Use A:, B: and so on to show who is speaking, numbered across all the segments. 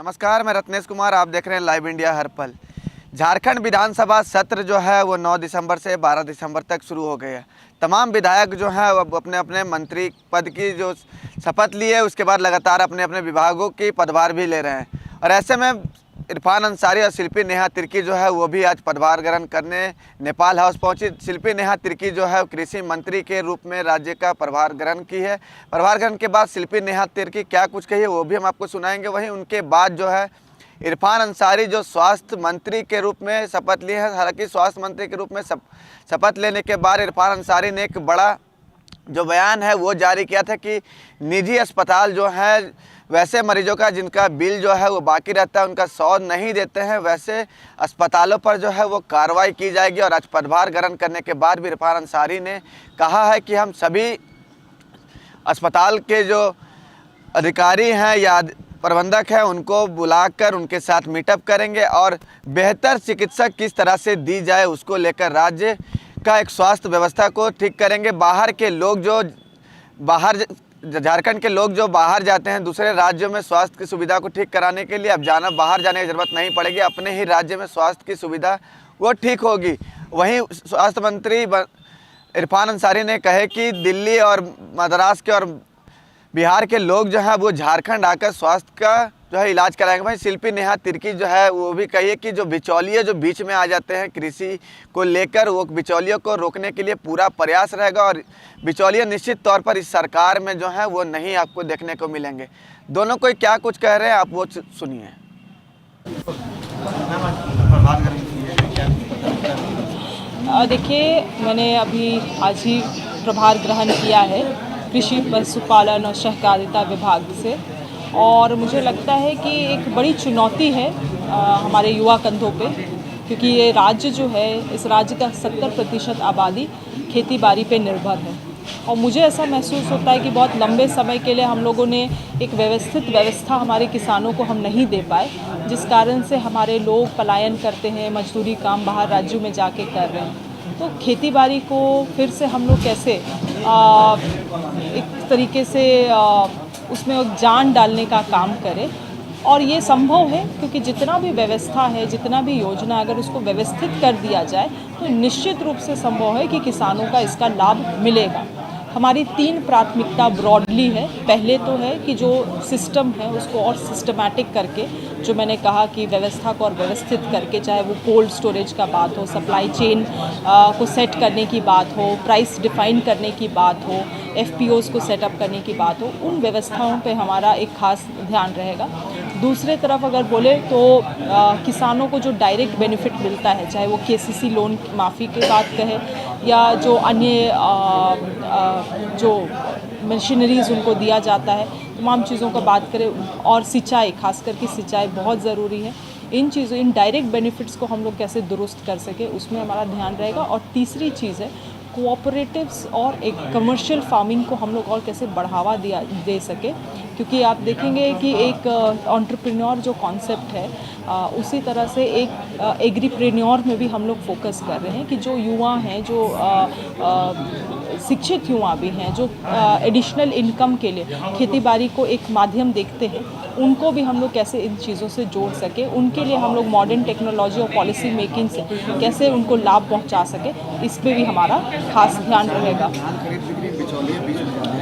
A: नमस्कार, मैं रत्नेश कुमार। आप देख रहे हैं लाइव इंडिया हर पल। झारखंड विधानसभा सत्र जो है वो 9 दिसंबर से 12 दिसंबर तक शुरू हो गए हैं। तमाम विधायक जो हैं वो अपने अपने मंत्री पद की जो शपथ ली है उसके बाद लगातार अपने अपने विभागों की पदभार भी ले रहे हैं। और ऐसे में इरफान अंसारी और शिल्पी नेहा तिर्की जो है वो भी आज पदभार ग्रहण करने नेपाल हाउस पहुंची। शिल्पी नेहा तिर्की जो है कृषि मंत्री के रूप में राज्य का पदभार ग्रहण की है। पदभार ग्रहण के बाद शिल्पी नेहा तिर्की क्या कुछ कही है वो भी हम आपको सुनाएंगे। वहीं उनके बाद जो है इरफान अंसारी जो स्वास्थ्य मंत्री के रूप में शपथ लिए हैं। हालांकि स्वास्थ्य मंत्री के रूप में शपथ लेने के बाद इरफान अंसारी ने एक बड़ा जो बयान है वो जारी किया था कि निजी अस्पताल जो है वैसे मरीजों का जिनका बिल जो है वो बाकी रहता है, उनका 100 नहीं देते हैं, वैसे अस्पतालों पर जो है वो कार्रवाई की जाएगी। और आज पदभार ग्रहण करने के बाद भी इरफान अंसारी ने कहा है कि हम सभी अस्पताल के जो अधिकारी हैं या प्रबंधक हैं उनको बुलाकर उनके साथ मीटअप करेंगे और बेहतर चिकित्सा किस तरह से दी जाए उसको लेकर राज्य का एक स्वास्थ्य व्यवस्था को ठीक करेंगे। बाहर के लोग जो झारखंड के लोग जो बाहर जाते हैं दूसरे राज्यों में स्वास्थ्य की सुविधा को ठीक कराने के लिए, अब बाहर जाने की ज़रूरत नहीं पड़ेगी, अपने ही राज्य में स्वास्थ्य की सुविधा वो ठीक होगी। वहीं स्वास्थ्य मंत्री इरफान अंसारी ने कहे कि दिल्ली और मद्रास के और बिहार के लोग जो हैं वो झारखंड आकर स्वास्थ्य का जो है इलाज कराएंगे। वहीं शिल्पी नेहा तिर्की जो है वो भी कही कि जो बिचौलिए जो बीच में आ जाते हैं कृषि को लेकर, वो बिचौलियों को रोकने के लिए पूरा प्रयास रहेगा और बिचौलिए निश्चित तौर पर इस सरकार में जो है वो नहीं आपको देखने को मिलेंगे। दोनों कोई क्या कुछ कह रहे हैं आप वो सुनिए।
B: देखिए, मैंने अभी आज ही प्रभार ग्रहण किया है कृषि पशुपालन और सहकारिता विभाग से, और मुझे लगता है कि एक बड़ी चुनौती है हमारे युवा कंधों पे, क्योंकि ये राज्य जो है, इस राज्य का 70% आबादी खेती बाड़ी पे निर्भर है। और मुझे ऐसा महसूस होता है कि बहुत लंबे समय के लिए हम लोगों ने एक व्यवस्थित व्यवस्था हमारे किसानों को हम नहीं दे पाए, जिस कारण से हमारे लोग पलायन करते हैं, मजदूरी काम बाहर राज्यों में जाके कर रहे हैं। तो खेती बाड़ी को फिर से हम लोग कैसे एक तरीके से उसमें एक जान डालने का काम करें, और ये संभव है क्योंकि जितना भी व्यवस्था है, जितना भी योजना, अगर उसको व्यवस्थित कर दिया जाए तो निश्चित रूप से संभव है कि किसानों का इसका लाभ मिलेगा। हमारी 3 प्राथमिकता ब्रॉडली है। पहले तो है कि जो सिस्टम है उसको और सिस्टमैटिक करके, जो मैंने कहा कि व्यवस्था को और व्यवस्थित करके, चाहे वो कोल्ड स्टोरेज का बात हो, सप्लाई चेन को सेट करने की बात हो, प्राइस डिफाइन करने की बात हो, FPOs को सेटअप करने की बात हो, उन व्यवस्थाओं पे हमारा एक खास ध्यान रहेगा। दूसरे तरफ अगर बोले तो किसानों को जो डायरेक्ट बेनिफिट मिलता है, चाहे वो KCC लोन माफ़ी की बात कहे या जो अन्य जो मशीनरीज़ उनको दिया जाता है, तमाम चीज़ों का बात करें, और सिंचाई, खास करके सिंचाई बहुत ज़रूरी है। इन डायरेक्ट बेनिफिट्स को हम लोग कैसे दुरुस्त कर सके, उसमें हमारा ध्यान रहेगा। और तीसरी चीज़ है कोऑपरेटिव्स और एक कमर्शियल फार्मिंग को हम लोग और कैसे बढ़ावा दे सके, क्योंकि आप देखेंगे कि एक एंटरप्रेन्योर जो कॉन्सेप्ट है, उसी तरह से एक एग्रीप्रेन्योर में भी हम लोग फोकस कर रहे हैं कि जो युवा हैं, जो शिक्षित युवा भी हैं, जो एडिशनल इनकम के लिए खेतीबाड़ी को एक माध्यम देखते हैं, उनको भी हम लोग कैसे इन चीज़ों से जोड़ सके, उनके लिए हम लोग मॉडर्न टेक्नोलॉजी और पॉलिसी मेकिंग से कैसे उनको लाभ पहुंचा सके, इस पे भी हमारा खास ध्यान रहेगा।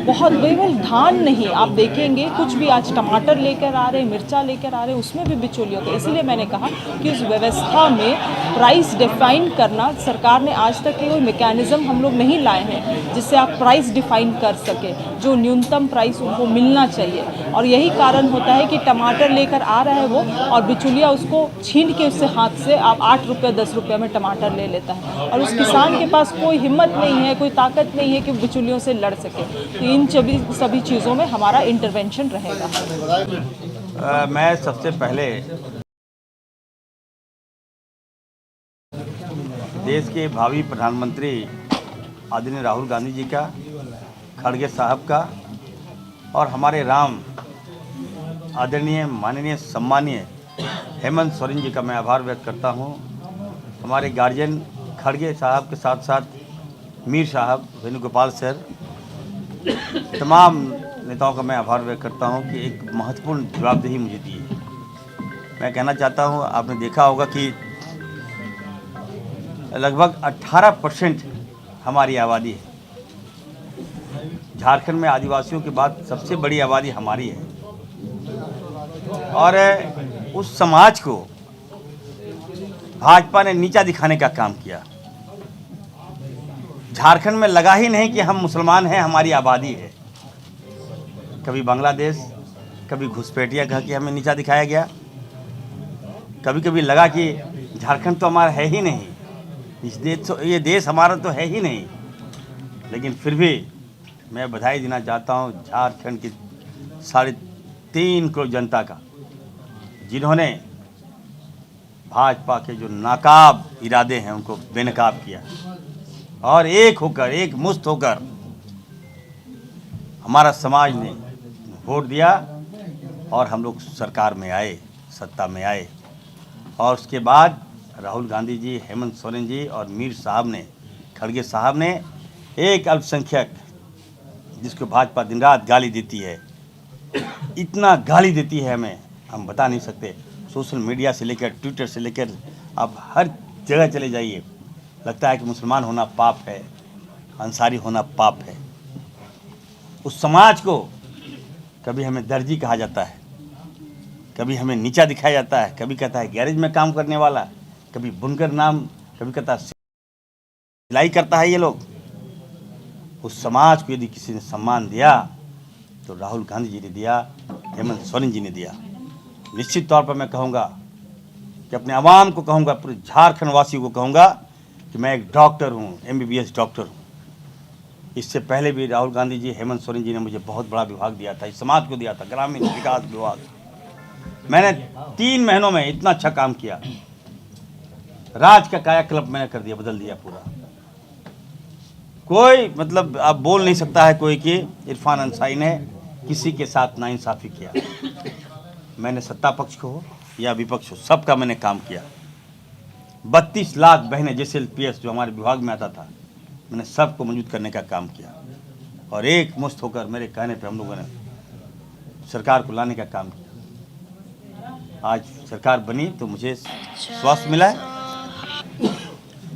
B: बहुत केवल धान नहीं, आप देखेंगे कुछ भी आज टमाटर लेकर आ रहे, मिर्चा लेकर आ रहे, उसमें भी बिचौलियों के। इसीलिए मैंने कहा कि उस व्यवस्था में प्राइस डिफाइन करना, सरकार ने आज तक कोई मैकेनिज़्म हम लोग नहीं लाए हैं जिससे आप प्राइस डिफाइन कर सके, जो न्यूनतम प्राइस उनको मिलना चाहिए। और यही कारण होता है कि टमाटर लेकर आ रहा है वो, और बिचौलिया उसको छीन के उससे हाथ से आप 8 रुपये 10 रुपये में टमाटर ले लेता है, और उस किसान के पास कोई हिम्मत नहीं है, कोई ताकत नहीं है कि बिचौलियों से लड़ सके। तो इन सभी चीज़ों में हमारा इंटरवेंशन रहेगा।
C: मैं सबसे पहले देश के भावी प्रधानमंत्री आदरणीय राहुल गांधी जी का, खड़गे साहब का, और हमारे राम आदरणीय माननीय सम्मानीय हेमंत सोरेन जी का मैं आभार व्यक्त करता हूं। हमारे गार्जियन खड़गे साहब के साथ साथ मीर साहब, वेणुगोपाल सर, तमाम नेताओं का मैं आभार व्यक्त करता हूं कि एक महत्वपूर्ण जवाबदेही मुझे दी है। मैं कहना चाहता हूँ, आपने देखा होगा कि लगभग 18% हमारी आबादी है। झारखंड में आदिवासियों के बाद सबसे बड़ी आबादी हमारी है और उस समाज को भाजपा ने नीचा दिखाने का काम किया। झारखंड में लगा ही नहीं कि हम मुसलमान हैं, हमारी आबादी है। कभी बांग्लादेश, कभी घुसपैठिया कह के हमें नीचा दिखाया गया। कभी कभी लगा कि झारखंड तो हमारा है ही नहीं, ये देश हमारा तो है ही नहीं। लेकिन फिर भी मैं बधाई देना चाहता हूँ झारखंड की 3.5 करोड़ जनता का, जिन्होंने भाजपा के जो नाकाब इरादे हैं उनको बेनकाब किया और एक होकर, एक मुश्त होकर हमारा समाज ने वोट दिया और हम लोग सरकार में आए, सत्ता में आए। और उसके बाद राहुल गांधी जी, हेमंत सोरेन जी और मीर साहब ने, खड़गे साहब ने, एक अल्पसंख्यक जिसको भाजपा दिन रात गाली देती है, इतना गाली देती है हमें, हम बता नहीं सकते। सोशल मीडिया से लेकर, ट्विटर से लेकर, आप हर जगह चले जाइए, लगता है कि मुसलमान होना पाप है, अंसारी होना पाप है। उस समाज को कभी हमें दर्जी कहा जाता है, कभी हमें नीचा दिखाया जाता है, कभी कहता है गैरेज में काम करने वाला, कभी बुनकर नाम, कभी कहता है सिलाई करता है ये लोग। उस समाज को यदि किसी ने सम्मान दिया तो राहुल गांधी जी ने दिया, हेमंत सोरेन जी ने दिया। निश्चित तौर पर मैं कहूँगा कि अपने आवाम को कहूँगा, पूरे झारखंड वासियों को कहूँगा कि मैं एक डॉक्टर हूँ, MBBS डॉक्टर हूँ। इससे पहले भी राहुल गांधी जी, हेमंत सोरेन जी ने मुझे बहुत बड़ा विभाग दिया था, इस समाज को दिया था, ग्रामीण विकास विभाग। मैंने 3 महीनों में इतना अच्छा काम किया, राज का कायाकल्प मैंने कर दिया, बदल दिया पूरा। कोई मतलब आप बोल नहीं सकता है कोई कि इरफान अंसारी ने किसी के साथ नाइंसाफ़ी किया। मैंने सत्ता पक्ष को हो या विपक्ष हो, सबका मैंने काम किया। 32 लाख बहनें JCLPS जो हमारे विभाग में आता था, मैंने सबको मौजूद करने का काम किया और एक मुश्त होकर मेरे कहने पे हम लोगों ने सरकार को लाने का काम किया। आज सरकार बनी तो मुझे स्वास्थ्य मिला है,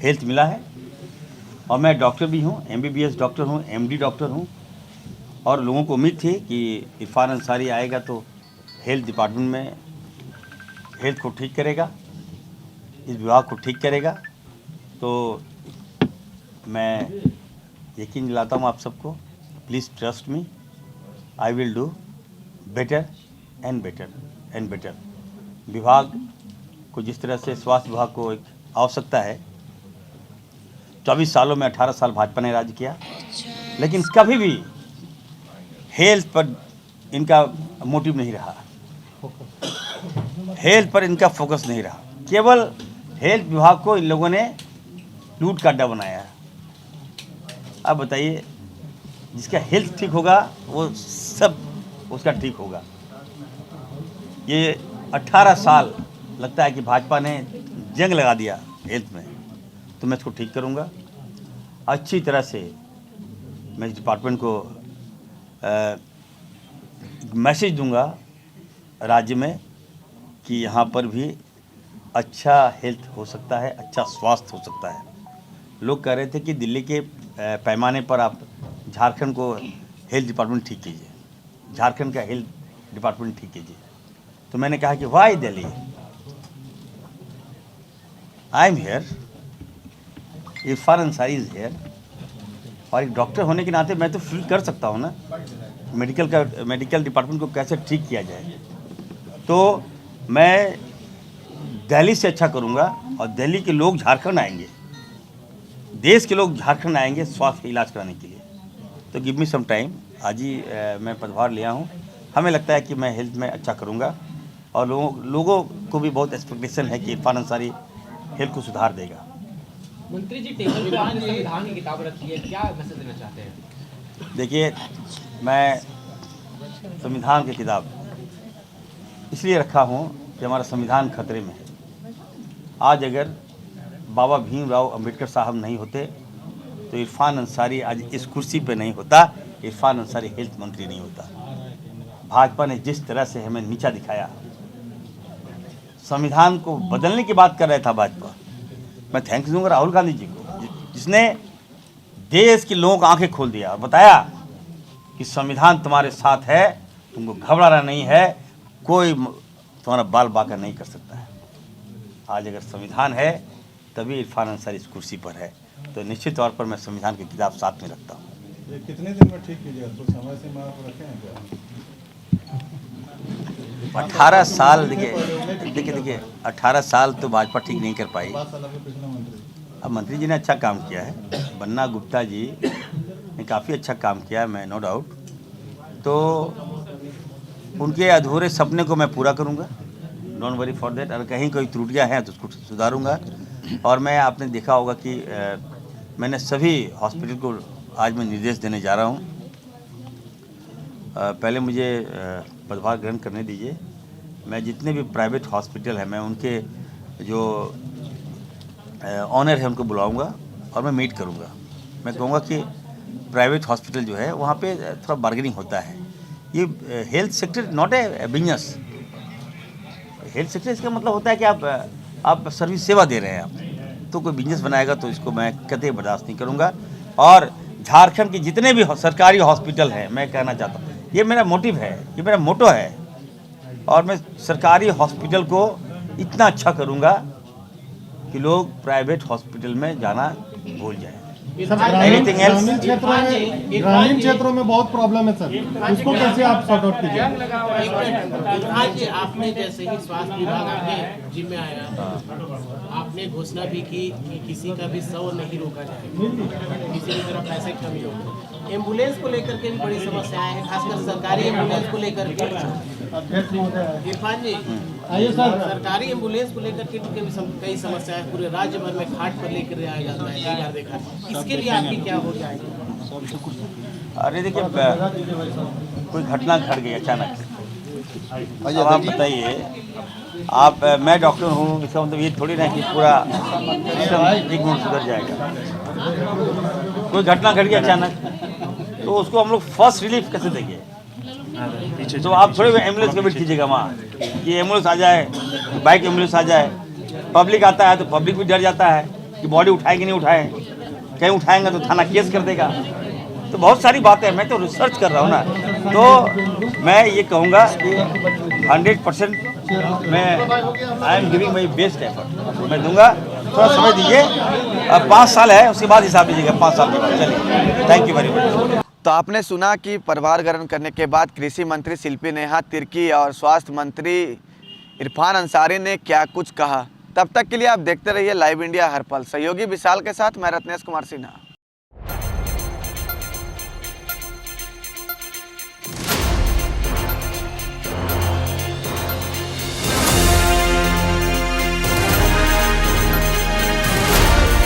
C: हेल्थ मिला है और मैं डॉक्टर भी हूँ, MBBS डॉक्टर हूँ, MD डॉक्टर हूँ। और लोगों को उम्मीद थी कि इरफान अंसारी आएगा तो हेल्थ डिपार्टमेंट में हेल्थ को ठीक करेगा, इस विभाग को ठीक करेगा। तो मैं यकीन दिलाता हूँ आप सबको, please trust me, I will do better and better and better. विभाग को जिस तरह से स्वास्थ्य विभाग को एक आवश्यकता है, 24 सालों में 18 साल भाजपा ने राज्य किया, लेकिन कभी भी हेल्थ पर इनका मोटिव नहीं रहा, हेल्थ पर इनका फोकस नहीं रहा। केवल हेल्थ विभाग को इन लोगों ने लूट का अड्डा बनाया है। अब बताइए, जिसका हेल्थ ठीक होगा वो सब उसका ठीक होगा। ये 18 साल लगता है कि भाजपा ने जंग लगा दिया हेल्थ में, तो मैं इसको ठीक करूंगा अच्छी तरह से। मैं इस डिपार्टमेंट को मैसेज दूंगा राज्य में कि यहाँ पर भी अच्छा हेल्थ हो सकता है, अच्छा स्वास्थ्य हो सकता है। लोग कह रहे थे कि दिल्ली के पैमाने पर आप झारखंड को हेल्थ डिपार्टमेंट ठीक कीजिए, झारखंड का हेल्थ डिपार्टमेंट ठीक कीजिए। तो मैंने कहा कि why Delhi, I am here, Irfan Ansari is here. और एक डॉक्टर होने के नाते मैं तो फील कर सकता हूँ ना मेडिकल डिपार्टमेंट को कैसे ठीक किया जाए। तो मैं दिल्ली से अच्छा करूँगा और दिल्ली के लोग झारखंड आएंगे, देश के लोग झारखंड आएंगे स्वास्थ्य का इलाज कराने के लिए। तो गिव मी सम टाइम। आज ही मैं पदभार लिया हूँ, हमें लगता है कि मैं हेल्थ में अच्छा करूँगा और लोगों को भी बहुत एक्सपेक्टेशन है कि इरफान अंसारी हेल्थ को सुधार देगा।
D: मंत्री जी, टेबल पे आपने संविधान की किताब रखी है, क्या मैसेज देना चाहते हैं?
C: देखिए, मैं संविधान की किताब इसलिए रखा हूँ कि हमारा संविधान खतरे में है। आज अगर बाबा भीमराव अंबेडकर साहब नहीं होते तो इरफान अंसारी आज इस कुर्सी पे नहीं होता, इरफान अंसारी हेल्थ मंत्री नहीं होता। भाजपा ने जिस तरह से हमें नीचा दिखाया, संविधान को बदलने की बात कर रहा था भाजपा, मैं थैंक्स दूंगा राहुल गांधी जी को, जिसने देश के लोगों की आंखें खोल दिया और बताया कि संविधान तुम्हारे साथ है, तुमको घबराना नहीं है, कोई तुम्हारा बाल बाका नहीं कर सकता है। आज अगर संविधान है तभी इरफान अंसारी इस कुर्सी पर है, तो निश्चित तौर पर मैं संविधान की किताब साथ में रखता हूँ।
E: ये कितने दिन में ठीक कीजिएगा, तो समय सीमा आप रखे हैं क्या?
C: 18 साल देखिए 18 साल तो भाजपा ठीक नहीं कर पाई।
E: 5 साल के पिछले मंत्री,
C: अब मंत्री जी ने अच्छा काम किया है, बन्ना गुप्ता जी ने काफ़ी अच्छा काम किया है, मैं नो डाउट, तो उनके अधूरे सपने को मैं पूरा करूंगा, डोंट वरी फॉर दैट। अगर कहीं कोई त्रुटियां हैं तो उसको सुधारूंगा। और मैं आपने देखा होगा कि मैंने सभी हॉस्पिटल को आज मैं निर्देश देने जा रहा हूं। पहले मुझे पदभार ग्रहण करने दीजिए। मैं जितने भी प्राइवेट हॉस्पिटल हैं मैं उनके जो ऑनर है उनको बुलाऊंगा और मैं मीट करूंगा। मैं कहूँगा कि प्राइवेट हॉस्पिटल जो है वहाँ पे थोड़ा बार्गेनिंग होता है। ये health sector not a business. Health sector इसका मतलब होता है कि आप सर्विस सेवा दे रहे हैं आप, तो कोई बिजनेस बनाएगा तो इसको मैं कतई बर्दाश्त नहीं करूँगा। और झारखंड के जितने भी सरकारी हॉस्पिटल हैं, मैं कहना चाहता हूँ, ये मेरा मोटिव है, ये मेरा मोटो है, और मैं सरकारी हॉस्पिटल को इतना अच्छा करूँगा कि लोग प्राइवेट हॉस्पिटल में जाना भूल जाएं। Anything else?
E: ग्रामीण क्षेत्रों में बहुत प्रॉब्लम है सर, उसको कैसे आप सॉर्ट आउट कीजिए?
F: इरफान जी, आपने जैसे ही स्वास्थ्य विभाग आपके जिम्मे आया, आपने घोषणा भी की कि किसी का भी शव नहीं रोका जाएगा, किसी भी तरह पैसे की कमी हो। एम्बुलेंस को लेकर के भी बड़ी समस्याएं हैं, खासकर सरकारी एम्बुलेंस को लेकर के। इरफान जी,
E: आइए सर।
F: सरकारी एम्बुलेंस को लेकर के भी कई समस्याएं हैं, पूरे राज्य भर में खाट पर लेकर आया जाता है, कई बार देखा। इसके लिए आपकी क्या हो जाएगी?
C: अरे देखिए, कोई घटना घट गई अचानक, अब आप बताइए, आप मैं डॉक्टर हूँ, इसका मतलब ये थोड़ी ना कि पूरा सिस्टम एक मिनट सुधर जाएगा। कोई घटना घट गई अचानक, तो उसको हम लोग फर्स्ट रिलीफ कैसे देंगे? तो आप थोड़े एम्बुलेंस का वेट कीजिएगा वहाँ कि एम्बुलेंस आ जाए, बाइक एम्बुलेंस आ जाए। पब्लिक आता है तो पब्लिक भी डर जाता है कि बॉडी उठाए कि नहीं उठाए, कहीं उठाएंगे तो थाना केस कर देगा। तो बहुत सारी बातें, मैं तो रिसर्च कर रहा हूँ ना, तो मैं ये कहूँगा कि 100% मैं I am giving my best effort, मैं दूंगा। थोड़ा समय दीजिए, अब 5 साल है, उसके बाद हिसाब लीजिएगा 5 साल के बाद। चलिए, थैंक यू वेरी मच।
A: तो आपने सुना कि पदभार ग्रहण करने के बाद कृषि मंत्री शिल्पी नेहा तिर्की और स्वास्थ्य मंत्री इरफान अंसारी ने क्या कुछ कहा। तब तक के लिए आप देखते रहिए लाइव इंडिया हर पल। सहयोगी विशाल के साथ मैं रत्नेश कुमार सिन्हा।